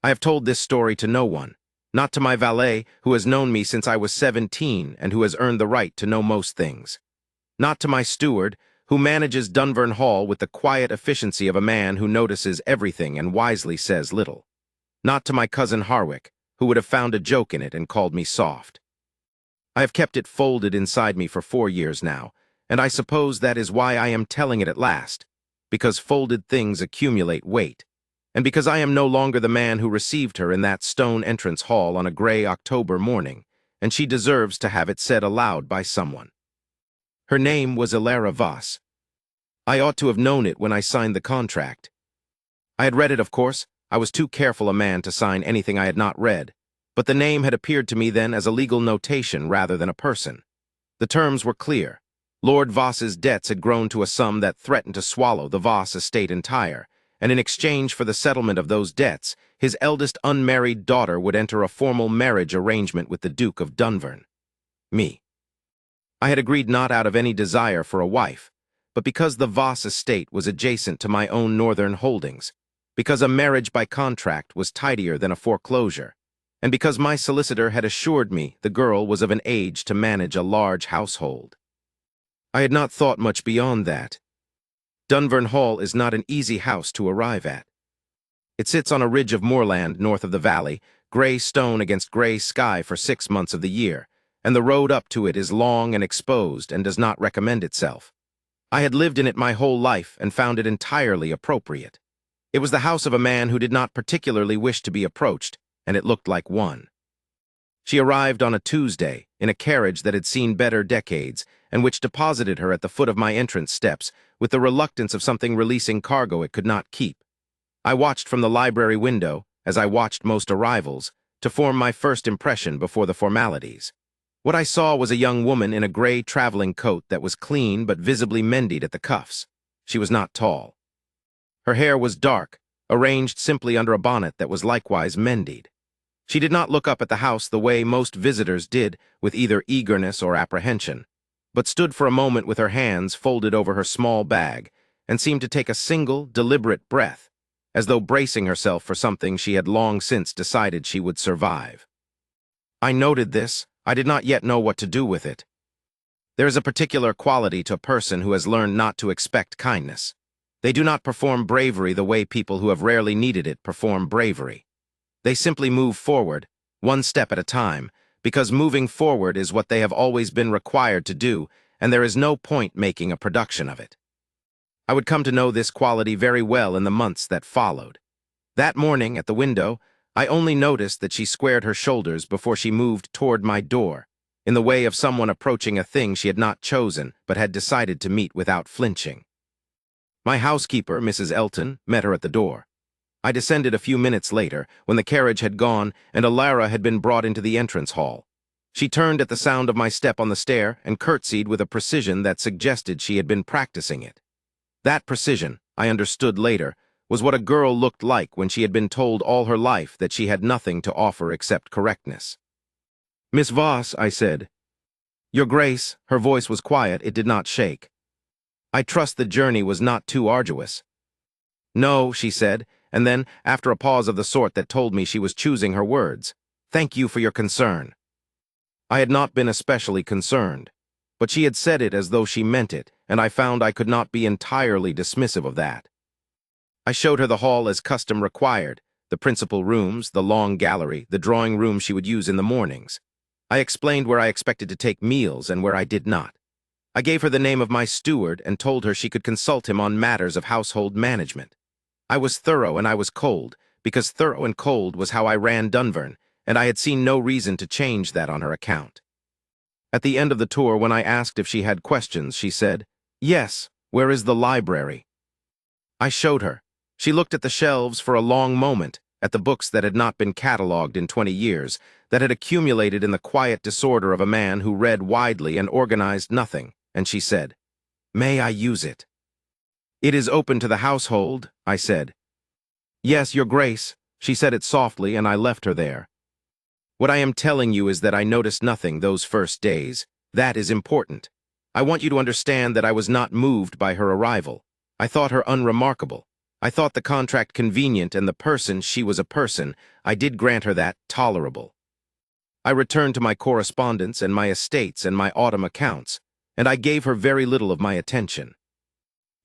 I have told this story to no one, not to my valet, who has known me since I was 17 and who has earned the right to know most things. Not to my steward, who manages Dunvern Hall with the quiet efficiency of a man who notices everything and wisely says little. Not to my cousin Harwick, who would have found a joke in it and called me soft. I have kept it folded inside me for 4 years now, and I suppose that is why I am telling it at last, because folded things accumulate weight, and because I am no longer the man who received her in that stone entrance hall on a gray October morning, and she deserves to have it said aloud by someone. Her name was Ilara Voss. I ought to have known it when I signed the contract. I had read it, of course. I was too careful a man to sign anything I had not read, but the name had appeared to me then as a legal notation rather than a person. The terms were clear. Lord Voss's debts had grown to a sum that threatened to swallow the Voss estate entire, and in exchange for the settlement of those debts, his eldest unmarried daughter would enter a formal marriage arrangement with the Duke of Dunvern. Me. I had agreed not out of any desire for a wife, but because the Voss estate was adjacent to my own northern holdings, because a marriage by contract was tidier than a foreclosure, and because my solicitor had assured me the girl was of an age to manage a large household. I had not thought much beyond that. Dunvern Hall is not an easy house to arrive at. It sits on a ridge of moorland north of the valley, gray stone against gray sky for 6 months of the year, and the road up to it is long and exposed and does not recommend itself. I had lived in it my whole life and found it entirely appropriate. It was the house of a man who did not particularly wish to be approached, and it looked like one. She arrived on a Tuesday, in a carriage that had seen better decades, and which deposited her at the foot of my entrance steps, with the reluctance of something releasing cargo it could not keep. I watched from the library window, as I watched most arrivals, to form my first impression before the formalities. What I saw was a young woman in a gray traveling coat that was clean but visibly mended at the cuffs. She was not tall. Her hair was dark, arranged simply under a bonnet that was likewise mended. She did not look up at the house the way most visitors did, with either eagerness or apprehension, but stood for a moment with her hands folded over her small bag, and seemed to take a single, deliberate breath, as though bracing herself for something she had long since decided she would survive. I noted this. I did not yet know what to do with it. There is a particular quality to a person who has learned not to expect kindness. They do not perform bravery the way people who have rarely needed it perform bravery. They simply move forward, one step at a time, because moving forward is what they have always been required to do, and there is no point making a production of it. I would come to know this quality very well in the months that followed. That morning, at the window, I only noticed that she squared her shoulders before she moved toward my door, in the way of someone approaching a thing she had not chosen but had decided to meet without flinching. My housekeeper, Mrs. Elton, met her at the door. I descended a few minutes later, when the carriage had gone and Ilara had been brought into the entrance hall. She turned at the sound of my step on the stair and curtsied with a precision that suggested she had been practicing it. That precision, I understood later, was what a girl looked like when she had been told all her life that she had nothing to offer except correctness. "Miss Voss," I said. "Your Grace," her voice was quiet, it did not shake. "I trust the journey was not too arduous." "No," she said, and then, after a pause of the sort that told me she was choosing her words, "Thank you for your concern." I had not been especially concerned, but she had said it as though she meant it, and I found I could not be entirely dismissive of that. I showed her the hall as custom required, the principal rooms, the long gallery, the drawing room she would use in the mornings. I explained where I expected to take meals and where I did not. I gave her the name of my steward and told her she could consult him on matters of household management. I was thorough and I was cold, because thorough and cold was how I ran Dunvern, and I had seen no reason to change that on her account. At the end of the tour, when I asked if she had questions, she said, "Yes, where is the library?" I showed her. She looked at the shelves for a long moment, at the books that had not been catalogued in 20 years, that had accumulated in the quiet disorder of a man who read widely and organized nothing, and she said, "May I use it?" "It is open to the household," I said. "Yes, Your Grace." She said it softly, and I left her there. What I am telling you is that I noticed nothing those first days. That is important. I want you to understand that I was not moved by her arrival. I thought her unremarkable. I thought the contract convenient and the person, she was a person, I did grant her that, tolerable. I returned to my correspondence and my estates and my autumn accounts, and I gave her very little of my attention.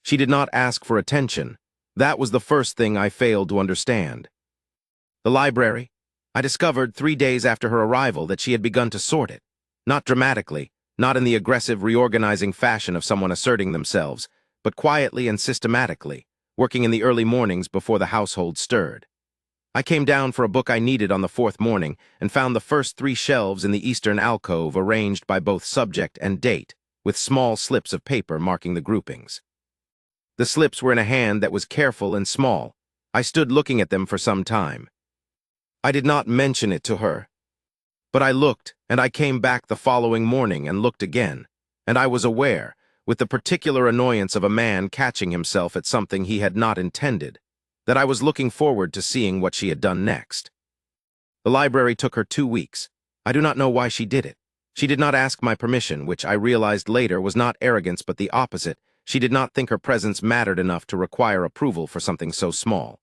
She did not ask for attention. That was the first thing I failed to understand. The library. I discovered 3 days after her arrival that she had begun to sort it. Not dramatically, not in the aggressive reorganizing fashion of someone asserting themselves, but quietly and systematically, working in the early mornings before the household stirred. I came down for a book I needed on the 4th morning and found the first 3 shelves in the eastern alcove arranged by both subject and date, with small slips of paper marking the groupings. The slips were in a hand that was careful and small. I stood looking at them for some time. I did not mention it to her. But I looked, and I came back the following morning and looked again, and I was aware, with the particular annoyance of a man catching himself at something he had not intended, that I was looking forward to seeing what she had done next. The library took her 2 weeks. I do not know why she did it. She did not ask my permission, which I realized later was not arrogance but the opposite. She did not think her presence mattered enough to require approval for something so small.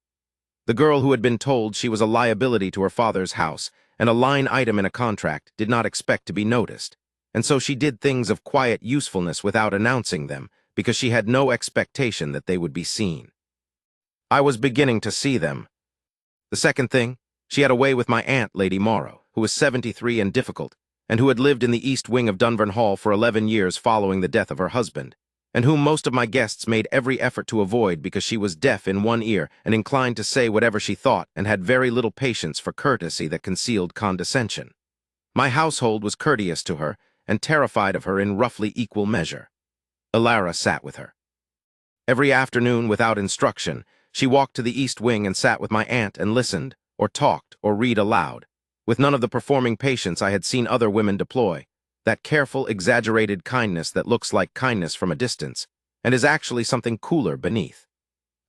The girl who had been told she was a liability to her father's house and a line item in a contract did not expect to be noticed, and so she did things of quiet usefulness without announcing them because she had no expectation that they would be seen. I was beginning to see them. The second thing, she had a way with my aunt, Lady Morrow, who was 73 and difficult, and who had lived in the east wing of Dunvern Hall for 11 years following the death of her husband, and whom most of my guests made every effort to avoid because she was deaf in one ear and inclined to say whatever she thought and had very little patience for courtesy that concealed condescension. My household was courteous to her and terrified of her in roughly equal measure. Alara sat with her. Every afternoon, without instruction, she walked to the east wing and sat with my aunt and listened, or talked, or read aloud, with none of the performing patience I had seen other women deploy, that careful, exaggerated kindness that looks like kindness from a distance, and is actually something cooler beneath.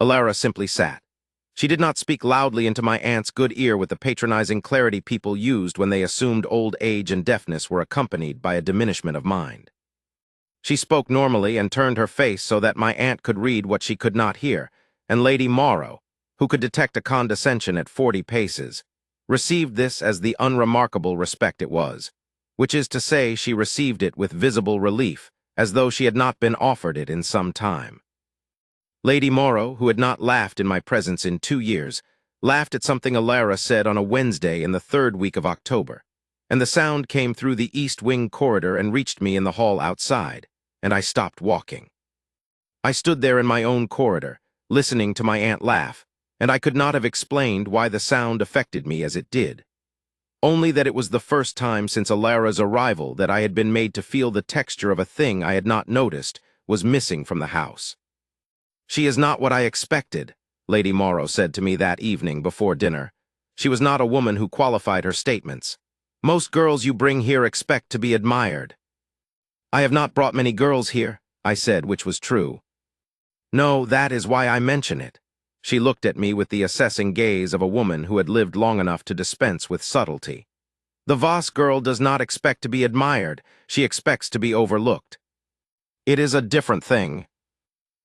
Alara simply sat. She did not speak loudly into my aunt's good ear with the patronizing clarity people used when they assumed old age and deafness were accompanied by a diminishment of mind. She spoke normally and turned her face so that my aunt could read what she could not hear, and Lady Morrow, who could detect a condescension at 40 paces, received this as the unremarkable respect it was, which is to say she received it with visible relief, as though she had not been offered it in some time. Lady Morrow, who had not laughed in my presence in 2 years, laughed at something Alara said on a Wednesday in the 3rd week of October, and the sound came through the east wing corridor and reached me in the hall outside, and I stopped walking. I stood there in my own corridor, listening to my aunt laugh, and I could not have explained why the sound affected me as it did. Only that it was the first time since Alara's arrival that I had been made to feel the texture of a thing I had not noticed was missing from the house. "She is not what I expected," Lady Morrow said to me that evening before dinner. She was not a woman who qualified her statements. "Most girls you bring here expect to be admired." "I have not brought many girls here," I said, which was true. "No, that is why I mention it." She looked at me with the assessing gaze of a woman who had lived long enough to dispense with subtlety. "The Voss girl does not expect to be admired, she expects to be overlooked." "It is a different thing."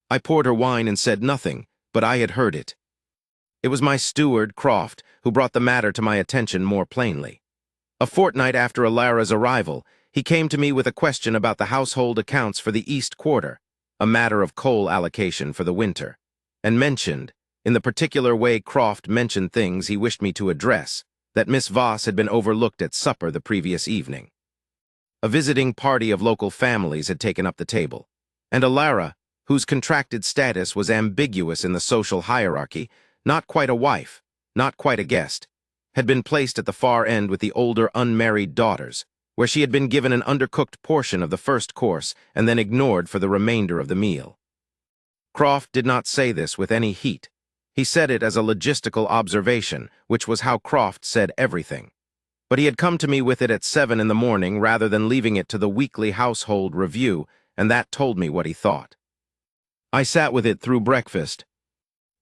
I poured her wine and said nothing, but I had heard it. It was my steward, Croft, who brought the matter to my attention more plainly. A fortnight after Alara's arrival, he came to me with a question about the household accounts for the East Quarter, a matter of coal allocation for the winter, and mentioned, in the particular way Croft mentioned things he wished me to address, that Miss Voss had been overlooked at supper the previous evening. A visiting party of local families had taken up the table, and Alara, whose contracted status was ambiguous in the social hierarchy, not quite a wife, not quite a guest, had been placed at the far end with the older unmarried daughters, where she had been given an undercooked portion of the first course and then ignored for the remainder of the meal. Croft did not say this with any heat. He said it as a logistical observation, which was how Croft said everything. But he had come to me with it at 7 in the morning rather than leaving it to the weekly household review, and that told me what he thought. I sat with it through breakfast.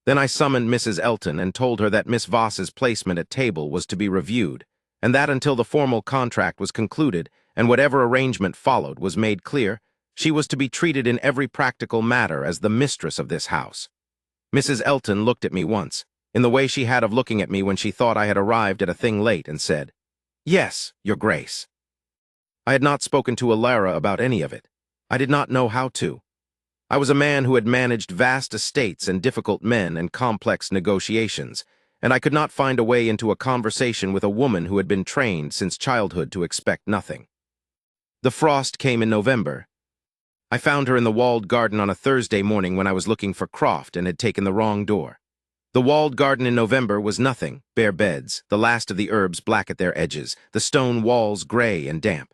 Then I summoned Mrs. Elton and told her that Miss Voss's placement at table was to be reviewed, and that until the formal contract was concluded and whatever arrangement followed was made clear, she was to be treated in every practical matter as the mistress of this house. Mrs. Elton looked at me once, in the way she had of looking at me when she thought I had arrived at a thing late, and said, "Yes, Your Grace." I had not spoken to Alara about any of it. I did not know how to. I was a man who had managed vast estates and difficult men and complex negotiations, and I could not find a way into a conversation with a woman who had been trained since childhood to expect nothing. The frost came in November. I found her in the walled garden on a Thursday morning when I was looking for Croft and had taken the wrong door. The walled garden in November was nothing, bare beds, the last of the herbs black at their edges, the stone walls gray and damp.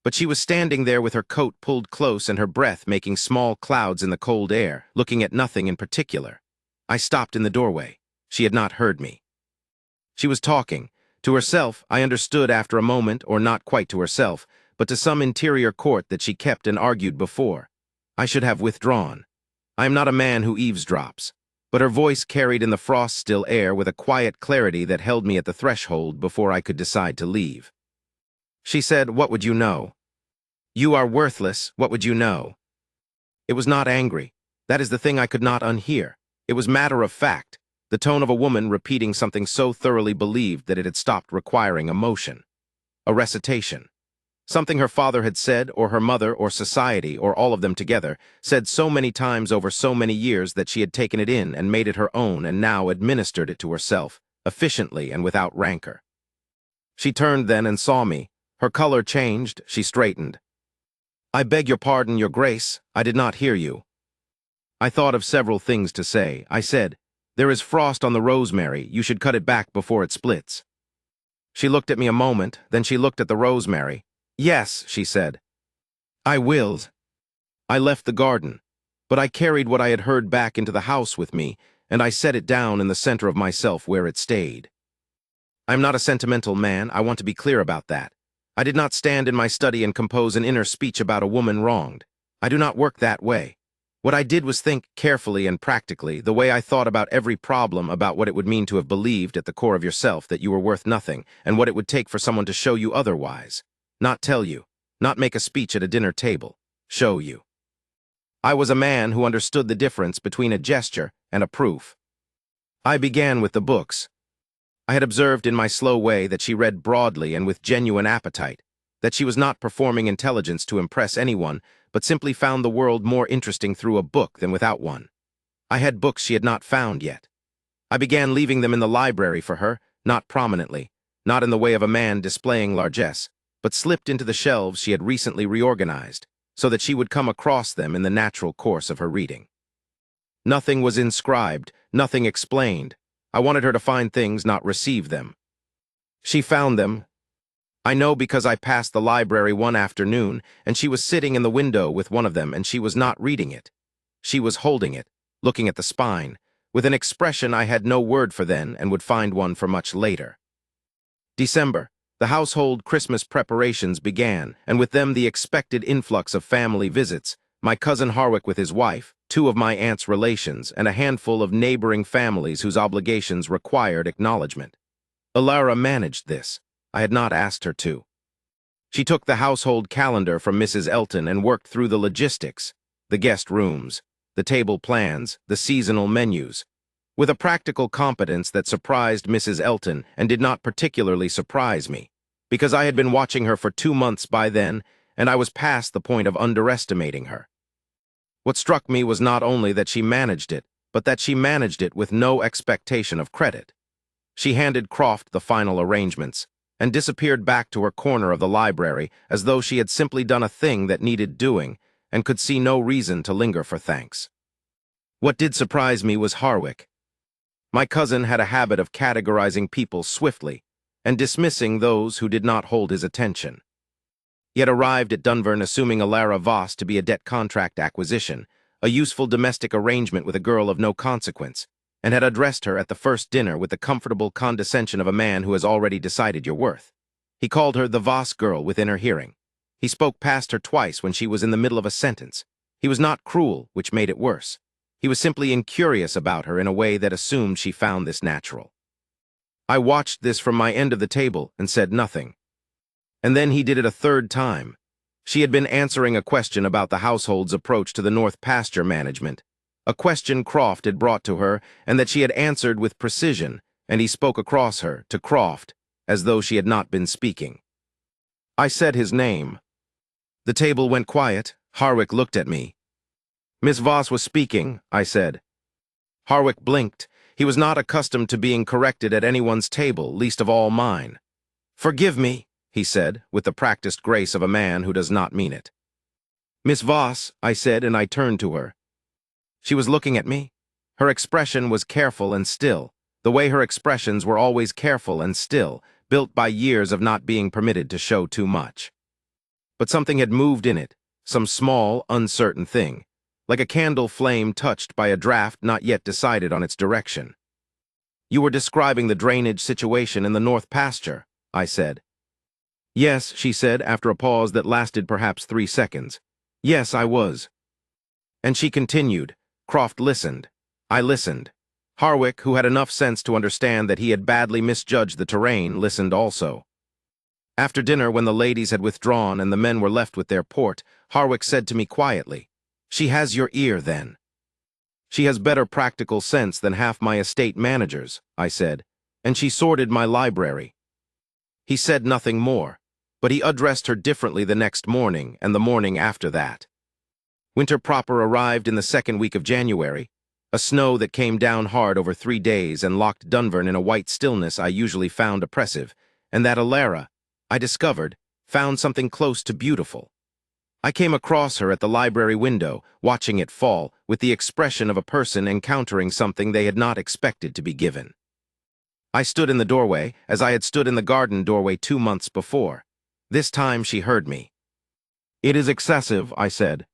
But she was standing there with her coat pulled close and her breath making small clouds in the cold air, looking at nothing in particular. I stopped in the doorway. She had not heard me. She was talking. To herself, I understood after a moment, or not quite to herself, but to some interior court that she kept and argued before. I should have withdrawn. I am not a man who eavesdrops. But her voice carried in the frost-still air with a quiet clarity that held me at the threshold before I could decide to leave. She said, "What would you know? You are worthless, what would you know?" It was not angry. That is the thing I could not unhear. It was matter of fact, the tone of a woman repeating something so thoroughly believed that it had stopped requiring emotion. A recitation. Something her father had said, or her mother, or society, or all of them together, said so many times over so many years that she had taken it in and made it her own and now administered it to herself, efficiently and without rancor. She turned then and saw me. Her color changed, she straightened. "I beg your pardon, Your Grace, I did not hear you." I thought of several things to say. I said, "There is frost on the rosemary, you should cut it back before it splits." She looked at me a moment, then she looked at the rosemary. "Yes," she said. "I will." I left the garden, but I carried what I had heard back into the house with me, and I set it down in the center of myself where it stayed. I am not a sentimental man, I want to be clear about that. I did not stand in my study and compose an inner speech about a woman wronged. I do not work that way. What I did was think carefully and practically, the way I thought about every problem, about what it would mean to have believed at the core of yourself that you were worth nothing, and what it would take for someone to show you otherwise. Not tell you, not make a speech at a dinner table, show you. I was a man who understood the difference between a gesture and a proof. I began with the books. I had observed in my slow way that she read broadly and with genuine appetite, that she was not performing intelligence to impress anyone, but simply found the world more interesting through a book than without one. I had books she had not found yet. I began leaving them in the library for her, not prominently, not in the way of a man displaying largesse, but slipped into the shelves she had recently reorganized, so that she would come across them in the natural course of her reading. Nothing was inscribed, nothing explained. I wanted her to find things, not receive them. She found them. I know because I passed the library one afternoon, and she was sitting in the window with one of them, and she was not reading it. She was holding it, looking at the spine, with an expression I had no word for then and would find one for much later. December. The household Christmas preparations began, and with them the expected influx of family visits, my cousin Harwick with his wife, 2 of my aunt's relations, and a handful of neighboring families whose obligations required acknowledgement. Alara managed this. I had not asked her to. She took the household calendar from Mrs. Elton and worked through the logistics, the guest rooms, the table plans, the seasonal menus, with a practical competence that surprised Mrs. Elton and did not particularly surprise me, because I had been watching her for 2 months by then, and I was past the point of underestimating her. What struck me was not only that she managed it, but that she managed it with no expectation of credit. She handed Croft the final arrangements, and disappeared back to her corner of the library as though she had simply done a thing that needed doing, and could see no reason to linger for thanks. What did surprise me was Harwick. My cousin had a habit of categorizing people swiftly and dismissing those who did not hold his attention. He had arrived at Dunvern assuming Alara Voss to be a debt contract acquisition, a useful domestic arrangement with a girl of no consequence, and had addressed her at the first dinner with the comfortable condescension of a man who has already decided your worth. He called her the Voss girl within her hearing. He spoke past her twice when she was in the middle of a sentence. He was not cruel, which made it worse. He was simply incurious about her in a way that assumed she found this natural. I watched this from my end of the table and said nothing. And then he did it a third time. She had been answering a question about the household's approach to the North Pasture management. a question Croft had brought to her and that she had answered with precision, and he spoke across her, to Croft, as though she had not been speaking. I said his name. The table went quiet. Harwick looked at me. Miss Voss was speaking, I said. Harwick blinked. He was not accustomed to being corrected at anyone's table, least of all mine. Forgive me, he said, with the practiced grace of a man who does not mean it. Miss Voss, I said, and I turned to her. She was looking at me. Her expression was careful and still, the way her expressions were always careful and still, built by years of not being permitted to show too much. But something had moved in it, some small, uncertain thing, like a candle flame touched by a draft not yet decided on its direction. You were describing the drainage situation in the North Pasture, I said. Yes, she said, after a pause that lasted perhaps 3 seconds. Yes, I was. And she continued. Croft listened. I listened. Harwick, who had enough sense to understand that he had badly misjudged the terrain, listened also. After dinner, when the ladies had withdrawn and the men were left with their port, Harwick said to me quietly, "She has your ear, then." "She has better practical sense than half my estate managers," I said, "and she sorted my library." He said nothing more, but he addressed her differently the next morning and the morning after that. Winter proper arrived in the 2nd week of January, a snow that came down hard over 3 days and locked Dunvern in a white stillness I usually found oppressive, and that Alara, I discovered, found something close to beautiful. I came across her at the library window, watching it fall, with the expression of a person encountering something they had not expected to be given. I stood in the doorway, as I had stood in the garden doorway 2 months before. This time she heard me. "It is excessive," I said.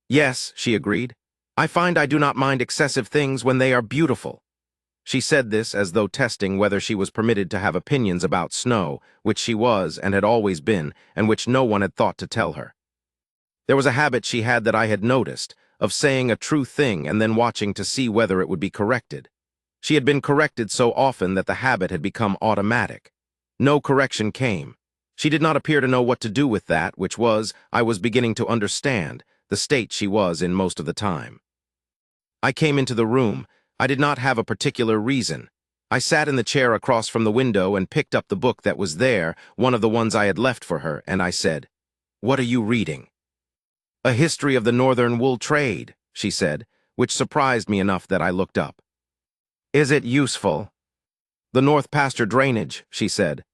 "Yes," she agreed. "I find I do not mind excessive things when they are beautiful." She said this as though testing whether she was permitted to have opinions about snow, which she was and had always been, and which no one had thought to tell her. There was a habit she had that I had noticed, of saying a true thing and then watching to see whether it would be corrected. She had been corrected so often that the habit had become automatic. No correction came. She did not appear to know what to do with that, which was, I was beginning to understand, the state she was in most of the time. I came into the room. I did not have a particular reason. I sat in the chair across from the window and picked up the book that was there, one of the ones I had left for her, and I said, "What are you reading?" "A history of the Northern wool trade," she said, which surprised me enough that I looked up. "Is it useful?" "The North Pasture drainage," she said.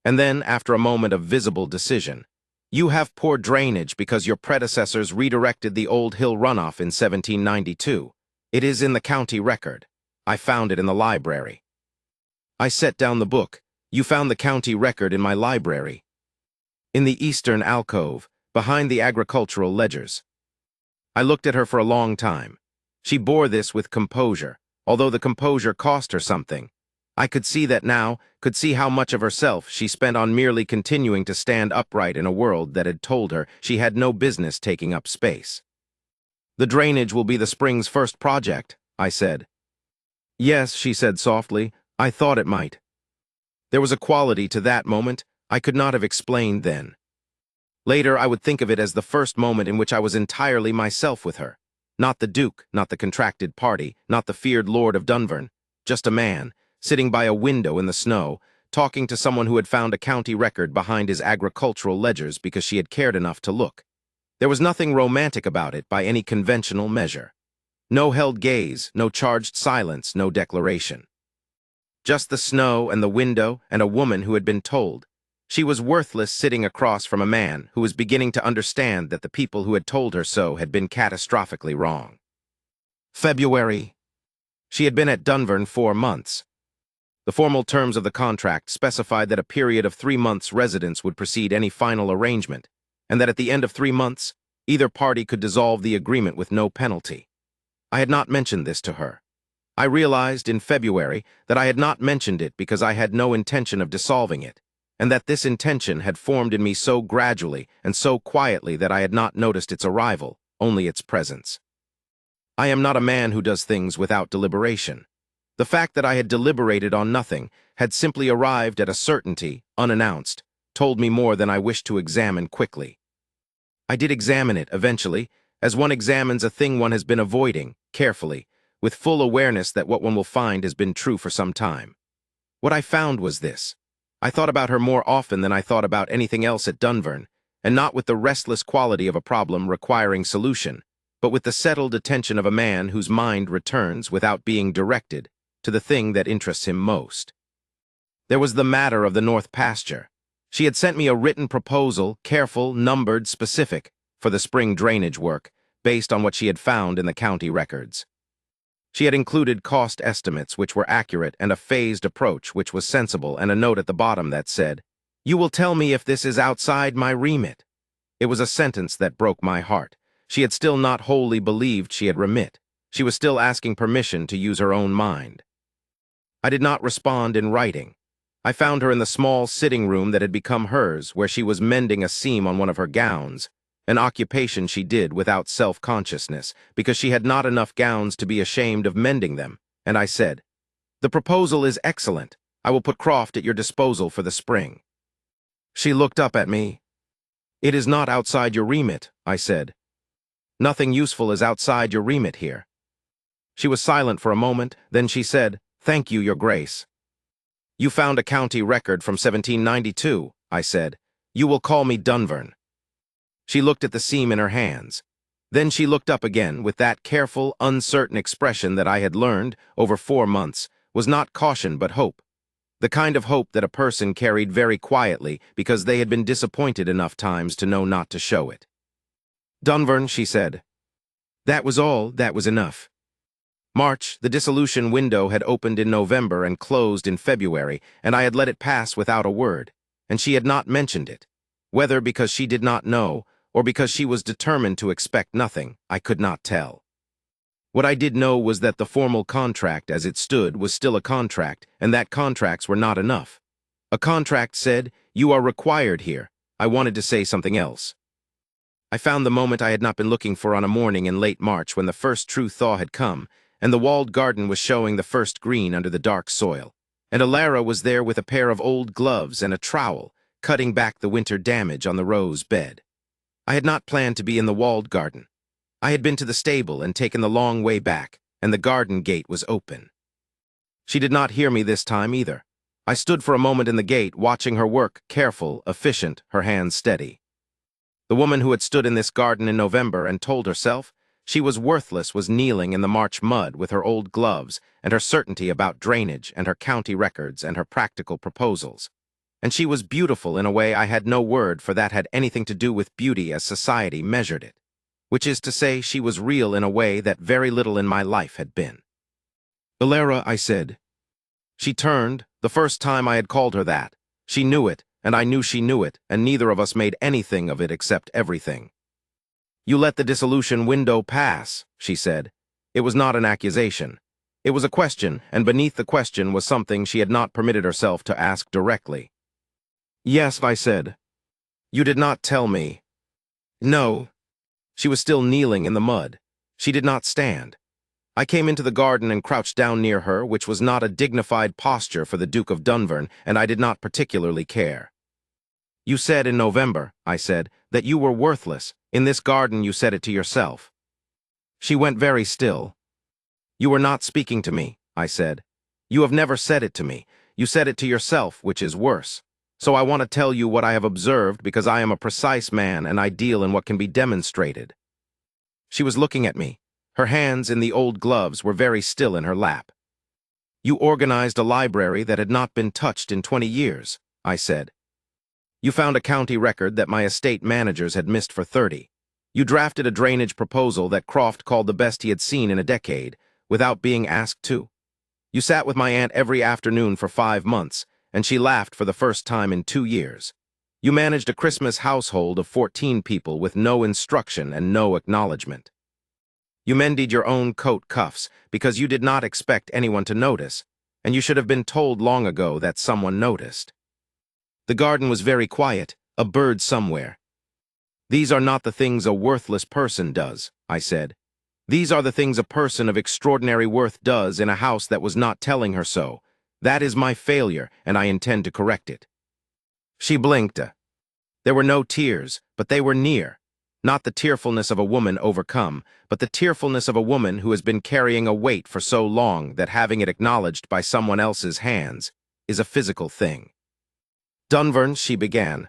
And then, after a moment of visible decision, "You have poor drainage because your predecessors redirected the old hill runoff in 1792. It is in the county record. I found it in the library." I set down the book. "You found the county record in my library?" "In the eastern alcove, behind the agricultural ledgers." I looked at her for a long time. She bore this with composure, although the composure cost her something. I could see that now, could see how much of herself she spent on merely continuing to stand upright in a world that had told her she had no business taking up space. "The drainage will be the spring's first project," I said. "Yes," she said softly, "I thought it might." There was a quality to that moment I could not have explained then. Later, I would think of it as the first moment in which I was entirely myself with her. Not the Duke, not the contracted party, not the feared Lord of Dunvern. Just a man, sitting by a window in the snow, talking to someone who had found a county record behind his agricultural ledgers because she had cared enough to look. There was nothing romantic about it by any conventional measure. No held gaze, no charged silence, no declaration. Just the snow and the window and a woman who had been told. She was worthless sitting across from a man who was beginning to understand that the people who had told her so had been catastrophically wrong. February. She had been at Dunvern 4 months. The formal terms of the contract specified that a period of 3 months' residence would precede any final arrangement, and that at the end of 3 months, either party could dissolve the agreement with no penalty. I had not mentioned this to her. I realized in February that I had not mentioned it because I had no intention of dissolving it, and that this intention had formed in me so gradually and so quietly that I had not noticed its arrival, only its presence. I am not a man who does things without deliberation. The fact that I had deliberated on nothing, had simply arrived at a certainty, unannounced, told me more than I wished to examine quickly. I did examine it eventually, as one examines a thing one has been avoiding, carefully, with full awareness that what one will find has been true for some time. What I found was this. I thought about her more often than I thought about anything else at Dunvern, and not with the restless quality of a problem requiring solution, but with the settled attention of a man whose mind returns, without being directed, to the thing that interests him most. There was the matter of the North Pasture. She had sent me a written proposal, careful, numbered, specific, for the spring drainage work, based on what she had found in the county records. She had included cost estimates which were accurate and a phased approach which was sensible, and a note at the bottom that said, "You will tell me if this is outside my remit." It was a sentence that broke my heart. She had still not wholly believed she had remit. She was still asking permission to use her own mind. I did not respond in writing. I found her in the small sitting room that had become hers, where she was mending a seam on one of her gowns, an occupation she did without self-consciousness, because she had not enough gowns to be ashamed of mending them, and I said, "The proposal is excellent. I will put Croft at your disposal for the spring." She looked up at me. "It is not outside your remit," I said. "Nothing useful is outside your remit here." She was silent for a moment, then she said, "Thank you, Your Grace." "You found a county record from 1792, I said. "You will call me Dunvern." She looked at the seam in her hands. Then she looked up again with that careful, uncertain expression that I had learned, over 4 months, was not caution but hope. The kind of hope that a person carried very quietly because they had been disappointed enough times to know not to show it. "Dunvern," she said. "That was all, that was enough." March, the dissolution window had opened in November and closed in February, and I had let it pass without a word, and she had not mentioned it. Whether because she did not know, or because she was determined to expect nothing, I could not tell. What I did know was that the formal contract as it stood was still a contract, and that contracts were not enough. A contract said, "You are required here." I wanted to say something else. I found the moment I had not been looking for on a morning in late March when the first true thaw had come, and the walled garden was showing the first green under the dark soil, and Alara was there with a pair of old gloves and a trowel, cutting back the winter damage on the rose bed. I had not planned to be in the walled garden. I had been to the stable and taken the long way back, and the garden gate was open. She did not hear me this time either. I stood for a moment in the gate, watching her work, careful, efficient, her hands steady. The woman who had stood in this garden in November and told herself she was worthless was kneeling in the March mud with her old gloves and her certainty about drainage and her county records and her practical proposals. And she was beautiful in a way I had no word for that had anything to do with beauty as society measured it, which is to say she was real in a way that very little in my life had been. "Alara," I said. She turned, the first time I had called her that. She knew it, and I knew she knew it, and neither of us made anything of it except everything. "You let the dissolution window pass," she said. It was not an accusation. It was a question, and beneath the question was something she had not permitted herself to ask directly. "Yes," I said. "You did not tell me." "No." She was still kneeling in the mud. She did not stand. I came into the garden and crouched down near her, which was not a dignified posture for the Duke of Dunvern, and I did not particularly care. "You said in November," I said, "that you were worthless. In this garden you said it to yourself." She went very still. "You were not speaking to me," I said. "You have never said it to me. You said it to yourself, which is worse. So I want to tell you what I have observed because I am a precise man and I deal in what can be demonstrated." She was looking at me. Her hands in the old gloves were very still in her lap. "You organized a library that had not been touched in 20 years, I said. "You found a county record that my estate managers had missed for 30. You drafted a drainage proposal that Croft called the best he had seen in a decade, without being asked to. You sat with my aunt every afternoon for 5 months, and she laughed for the first time in 2 years. You managed a Christmas household of 14 people with no instruction and no acknowledgement. You mended your own coat cuffs because you did not expect anyone to notice, and you should have been told long ago that someone noticed. The garden was very quiet, a bird somewhere. These are not the things a worthless person does, I said. These are the things a person of extraordinary worth does in a house that was not telling her so. That is my failure, and I intend to correct it." She blinked. There were no tears, but they were near. Not the tearfulness of a woman overcome, but the tearfulness of a woman who has been carrying a weight for so long that having it acknowledged by someone else's hands is a physical thing. "Dunvern," she began.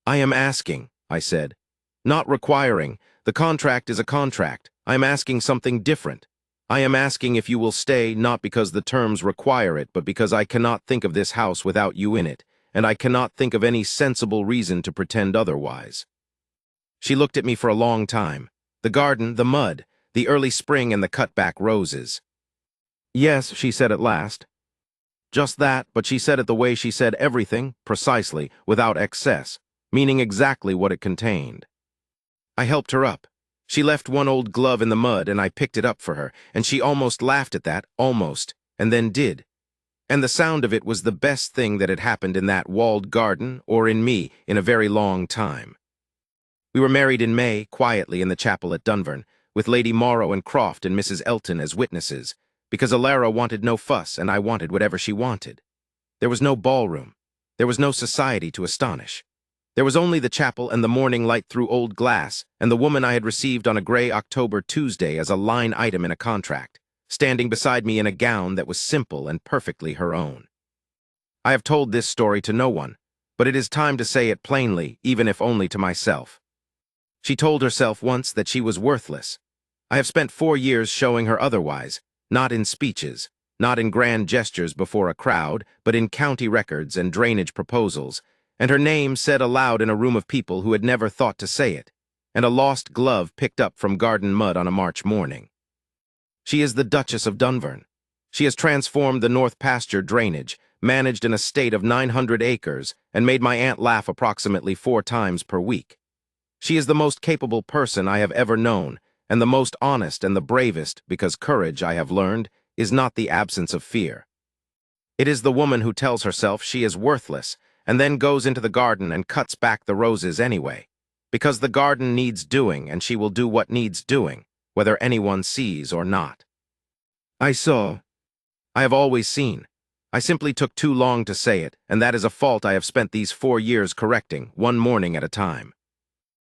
"I am asking," I said. "Not requiring. The contract is a contract. I am asking something different. I am asking if you will stay, not because the terms require it, but because I cannot think of this house without you in it, and I cannot think of any sensible reason to pretend otherwise." She looked at me for a long time. The garden, the mud, the early spring, and the cut-back roses. "Yes," she said at last. Just that, but she said it the way she said everything, precisely, without excess, meaning exactly what it contained. I helped her up. She left one old glove in the mud, and I picked it up for her, and she almost laughed at that, almost, and then did. And the sound of it was the best thing that had happened in that walled garden, or in me, in a very long time. We were married in May, quietly in the chapel at Dunvern, with Lady Morrow and Croft and Mrs. Elton as witnesses, because Alara wanted no fuss and I wanted whatever she wanted. There was no ballroom. There was no society to astonish. There was only the chapel and the morning light through old glass, and the woman I had received on a gray October Tuesday as a line item in a contract, standing beside me in a gown that was simple and perfectly her own. I have told this story to no one, but it is time to say it plainly, even if only to myself. She told herself once that she was worthless. I have spent 4 years showing her otherwise, not in speeches, not in grand gestures before a crowd, but in county records and drainage proposals, and her name said aloud in a room of people who had never thought to say it, and a lost glove picked up from garden mud on a March morning. She is the Duchess of Dunvern. She has transformed the North Pasture drainage, managed an estate of 900 acres, and made my aunt laugh approximately 4 times per week. She is the most capable person I have ever known, and the most honest and the bravest, because courage, I have learned, is not the absence of fear. It is the woman who tells herself she is worthless, and then goes into the garden and cuts back the roses anyway, because the garden needs doing, and she will do what needs doing, whether anyone sees or not. I saw. I have always seen. I simply took too long to say it, and that is a fault I have spent these 4 years correcting, one morning at a time.